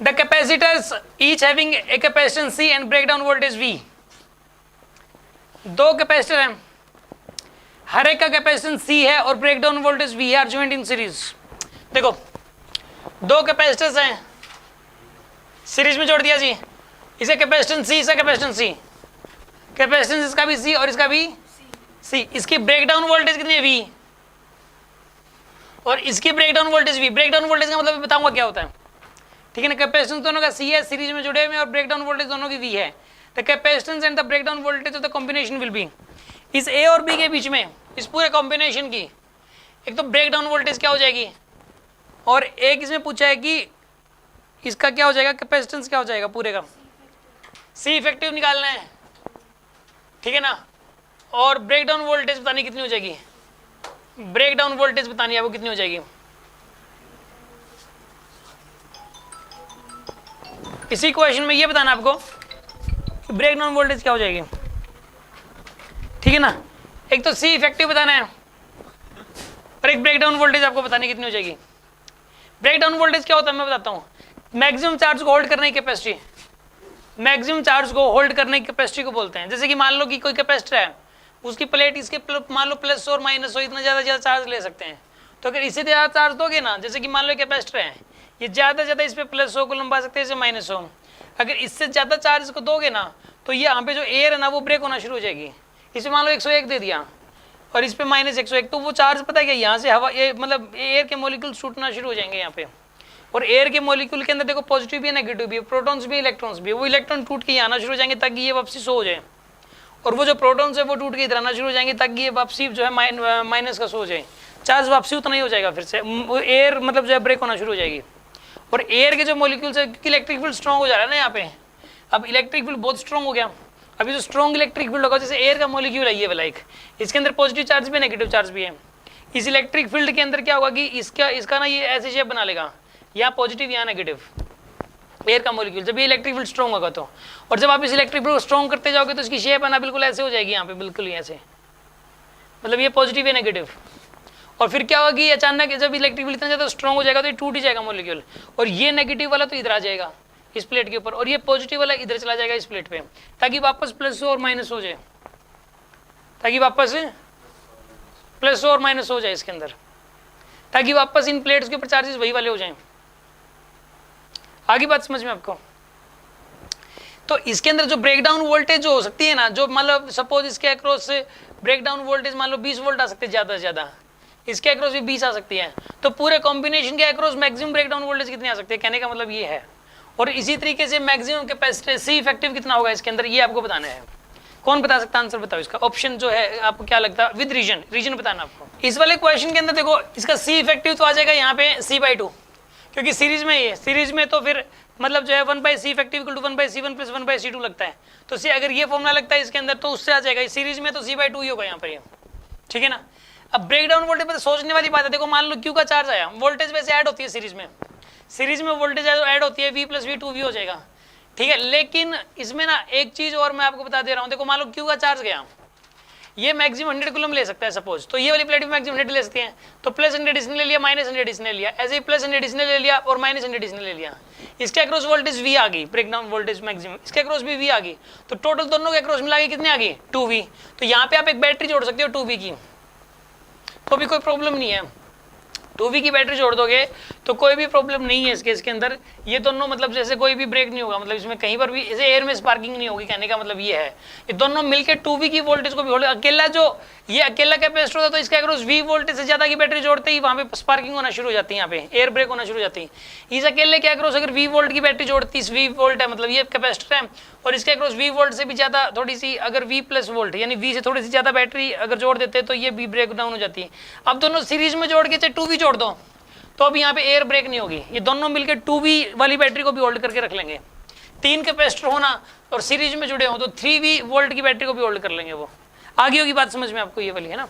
The capacitors each having a capacitance C and breakdown voltage V। दो capacitor हैं, हर एक का कैपेसिटेंस C है और ब्रेकडाउन वोल्टेज V है, आर जॉइंट इन सीरीज। देखो दो कैपेसिटर्स हैं, सीरीज में जोड़ दिया जी, इसे कैपेसिटेंस C, इसे कैपेसिटेंस C, कैपेसिटेंस इसका भी C और इसका भी C। इसकी ब्रेकडाउन वोल्टेज कितनी है V और इसकी breakdown voltage V। Breakdown voltage का मतलब बताऊंगा क्या होता है, ठीक है ना। कैपेसिटेंस दोनों का C है, सीरीज में जुड़े हुए और ब्रेकडाउन वोल्टेज दोनों की V है। The capacitance and the breakdown voltage of the combination will be, इस A और B के बीच में, इस पूरे कॉम्बिनेशन की एक तो ब्रेकडाउन वोल्टेज क्या हो जाएगी और एक इसमें पूछा है कि इसका क्या हो जाएगा, कैपेसिटेंस क्या हो जाएगा पूरे का, C इफेक्टिव निकालना है, ठीक है ना। और ब्रेकडाउन वोल्टेज बतानी कितनी हो जाएगी, ब्रेकडाउन वोल्टेज बतानी है वो कितनी हो जाएगी। इसी क्वेश्चन में ये बताना आपको कि ब्रेकडाउन वोल्टेज क्या हो जाएगी, ठीक है ना। एक तो C इफेक्टिव बताना है और एक ब्रेकडाउन वोल्टेज आपको बतानी कितनी हो जाएगी। ब्रेकडाउन वोल्टेज क्या होता है मैं बताता हूँ, मैक्सिमम चार्ज को होल्ड करने की कैपेसिटी, मैक्सिमम चार्ज को होल्ड करने की कैपेसिटी को बोलते हैं। जैसे कि मान लो कि कोई कैपेसिटर है, उसकी प्लेट इसके मान लो प्लस और माइनस हो, इतना ज़्यादा चार्ज ले सकते हैं। तो अगर इससे ज़्यादा चार्ज दोगे ना, जैसे कि मान लो कैपेसिटर है, ये ज़्यादा से ज़्यादा इस पर प्लस 100 को लंबा सकते हैं, इसे माइनस 100। अगर इससे ज़्यादा चार्ज को दोगे ना तो ये यहाँ पे जो एयर है ना वो ब्रेक होना शुरू हो जाएगी। इसे मान लो 101 दे दिया और इस पर माइनस 101, तो वो चार्ज पता है क्या, यहाँ से हवा ये मतलब एयर के मॉलिक्यूल छूटना शुरू हो जाएंगे यहाँ पे। और एयर के मॉलिक्यूल के अंदर देखो पॉजिटिव भी है, नेगेटिव भी है, प्रोटॉन्स भी, इलेक्ट्रॉन्स भी। वो इलेक्ट्रॉन टूट के आना शुरू हो जाएंगे ताकि ये वापसी 100 हो जाए, और वो जो प्रोटॉन्स है वो टूट के इधर आना शुरू हो जाएंगे ताकि ये वापसी जो है माइनस का 100 हो जाए। चार्ज वापसी उतना ही हो जाएगा, फिर से एयर मतलब जो है ब्रेक होना शुरू हो जाएगी। और एयर के जो मॉलिक्यूल्स है, क्योंकि इलेक्ट्रिक फील्ड स्ट्रॉन्ग हो जा रहा है ना यहाँ पे, अब इलेक्ट्रिक फील्ड बहुत स्ट्रॉन्ग हो गया। अभी जो स्ट्रॉन्ग इलेक्ट्रिक फील्ड होगा, जैसे एयर का मॉलिक्यूल है ये वाला एक, इसके अंदर पॉजिटिव चार्ज भी है, नेगेटिव चार्ज भी है। इस इलेक्ट्रिक फील्ड के अंदर क्या होगा कि इसका ना ये ऐसे शेप बना लेगा, यहाँ पॉजिटिव यहाँ नेगेटिव, एयर का मॉलिक्यूल, जब ये इलेक्ट्रिक फील्ड स्ट्रॉन्ग होगा तो। और जब आप इस इलेक्ट्रिक फील्ड को स्ट्रॉन्ग करते जाओगे तो इसकी शेप है ना बिल्कुल ऐसे हो जाएगी यहाँ पे, बिल्कुल ऐसे, मतलब ये पॉजिटिव है नेगेटिव। और फिर क्या होगा कि अचानक जब इलेक्ट्रिक फील्ड इतना ज़्यादा स्ट्रॉन्ग हो जाएगा तो ये टूट ही जाएगा मॉलिक्यूल, और ये नेगेटिव वाला तो इधर आ जाएगा इस प्लेट के ऊपर, और ये पॉजिटिव वाला इधर चला जाएगा इस प्लेट पे, ताकि वापस प्लस और माइनस हो जाए, ताकि वापस प्लस और माइनस हो जाए इसके अंदर, ताकि वापस इन प्लेट्स के ऊपर चार्जेस वही वाले हो जाएं। आगे बात समझ में आपको। तो इसके अंदर जो ब्रेकडाउन वोल्टेज जो हो सकती है ना, जो मतलब सपोज इसके अक्रॉस से ब्रेकडाउन वोल्टेज मान लो 20 वोल्ट आ सकते हैं ज़्यादा से ज़्यादा, इसके अक्रॉस भी 20 आ सकती है, तो पूरे कॉम्बिनेशन के अक्रॉस मैक्सिमम ब्रेकडाउन वोल्टेज कितनी आ सकती है, कहने का मतलब ये है। और इसी तरीके से मैक्सिमम कैपेसिटी C इफेक्टिव कितना होगा इसके अंदर, ये आपको बताना है। कौन बता सकता है आंसर, बताओ इसका ऑप्शन जो है आपको क्या लगता है, विद रीजन, रीजन बताना आपको। इस वाले क्वेश्चन के अंदर देखो इसका C इफेक्टिव तो आ जाएगा यहाँ पे C/2, क्योंकि सीरीज में ये, सीरीज में तो फिर मतलब जो है 1/C effective equal to 1/C1 plus 1/C2 लगता है। तो C अगर ये फॉर्मूला लगता है इसके अंदर तो उससे आ जाएगा, सीरीज में तो C/2 ही होगा यहाँ पर ये, ठीक है ना। अब ब्रेकडाउन वोल्टेज पर सोचने वाली बात है, देखो मान लो Q का चार्ज आया, वोल्टेज वैसे ऐड होती है सीरीज में, सीरीज में वोल्टेज ऐड होती है, V + V2V हो जाएगा, ठीक है। लेकिन इसमें ना एक चीज और मैं आपको बता दे रहा हूँ, देखो मान लो Q का चार्ज गया, ये मैक्सिमम 100 कूलम ले सकता है सपोज, तो ये वाली प्लेट भी मैक्सिमम 100 ले सकती है, तो +100 इसने ले लिया, -100 इसने लिया, ऐसे ही +100 इसने ले लिया और -100 इसने ले लिया। इसके अक्रॉस वोल्टेज V आ गई, ब्रेकडाउन वोल्टेज मैक्सिमम, इसके अक्रॉस भी V आ गई, तो टोटल दोनों के अक्रॉस मिला के कितनी आ गई 2V। तो यहाँ पे आप एक बैटरी जोड़ सकते हो 2V की, तो भी कोई प्रॉब्लम नहीं है, 2V की बैटरी जोड़ दोगे तो कोई भी प्रॉब्लम नहीं है इसके अंदर। ये दोनों मतलब जैसे कोई भी ब्रेक नहीं होगा, मतलब इसमें कहीं पर भी ऐसे एयर में स्पार्किंग नहीं होगी, कहने का मतलब ये है। ये दोनों मिलके 2V की वोल्टेज को भी होल्ड, अकेला जो ये अकेला कैपेसिटर होता है तो इसके अक्रॉस V वोल्टेज से ज्यादा की बैटरी जोड़ते ही वहाँ पे स्पार्किंग होना शुरू हो जाती है, यहाँ पे एयर ब्रेक होना शुरू हो जाती है। इस अकेले के अक्रॉस अगर V वोल्ट की बैटरी जोड़ती, 20 वोल्ट है मतलब ये कैपेसिटर है, और इसके अक्रॉस V वोल्ट से भी ज्यादा थोड़ी सी अगर V+ वोल्ट यानी V से थोड़ी सी ज्यादा बैटरी अगर जोड़ देते हैं तो ये भी ब्रेक डाउन हो जाती है। अब दोनों सीरीज में जोड़ के चाहे 2V जोड़ दो तो अब यहाँ पे एयर ब्रेक नहीं होगी, ये दोनों मिलकर 2V वाली बैटरी को भी होल्ड करके रख लेंगे। 3 कैपेसिटर होना और सीरीज में जुड़े हो तो 3V वोल्ट की बैटरी को भी होल्ड कर लेंगे वो। आगे होगी बात समझ में आपको ये वाली, है ना।